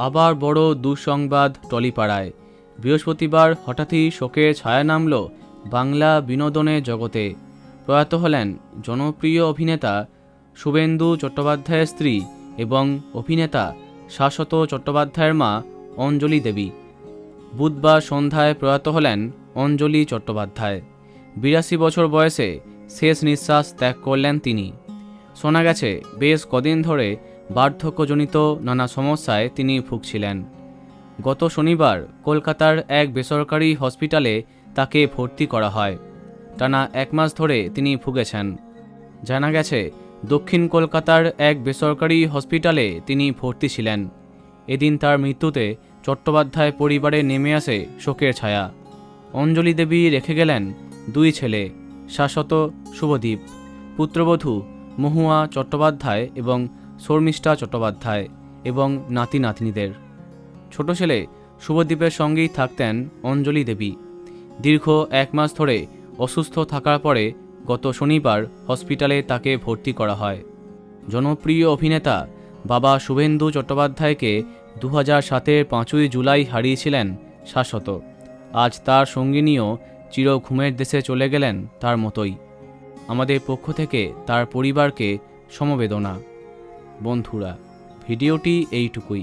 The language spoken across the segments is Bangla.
আবার বড় দুঃসংবাদ টলিপাড়ায়। বৃহস্পতিবার হঠাৎই শোকের ছায়া নামল বাংলা বিনোদনের জগতে। প্রয়াত হলেন জনপ্রিয় অভিনেতা শুভেন্দু চট্টোপাধ্যায়ের স্ত্রী এবং অভিনেতা শাশ্বত চট্টোপাধ্যায়ের মা অঞ্জলি দেবী। বুধবার সন্ধ্যায় প্রয়াত হলেন অঞ্জলি চট্টোপাধ্যায়। ৮২ বছর বয়সে শেষ নিঃশ্বাস ত্যাগ করলেন তিনি। শোনা গেছে বেশ কদিন ধরে বার্ধক্যজনিত নানা সমস্যায় তিনি ভুগছিলেন। গত শনিবার কলকাতার এক বেসরকারি হসপিটালে তাকে ভর্তি করা হয়। টানা ১ মাস ধরে তিনি ভুগেছেন। জানা গেছে দক্ষিণ কলকাতার এক বেসরকারি হসপিটালে তিনি ভর্তি ছিলেন। এদিন তার মৃত্যুতে চট্টোপাধ্যায় পরিবারে নেমে আসে শোকের ছায়া। অঞ্জলি দেবী রেখে গেলেন 2 ছেলে, শাশ্বত, শুভদীপ, পুত্রবধূ মহুয়া চট্টোপাধ্যায় এবং শর্মিষ্ঠা চট্টোপাধ্যায় এবং নাতি নাতনিদের। ছোট ছেলে শুভদীপের সঙ্গেই থাকতেন অঞ্জলি দেবী। দীর্ঘ 1 মাস ধরে অসুস্থ থাকার পরে গত শনিবার হসপিটালে তাকে ভর্তি করা হয়। জনপ্রিয় অভিনেতা বাবা শুভেন্দু চট্টোপাধ্যায়কে 2007-এর 5ই জুলাই হারিয়েছিলেন শাশ্বত। আজ তার সঙ্গিনীও চির ঘুমের দেশে চলে গেলেন তার মতোই। আমাদের পক্ষ থেকে তার পরিবারকে সমবেদনা। বন্ধুরা, ভিডিওটি এইটুকুই।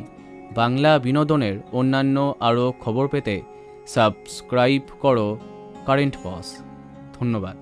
বাংলা বিনোদনের অন্যান্য আরও খবর পেতে সাবস্ক্রাইব করো কারেন্ট পজ। ধন্যবাদ।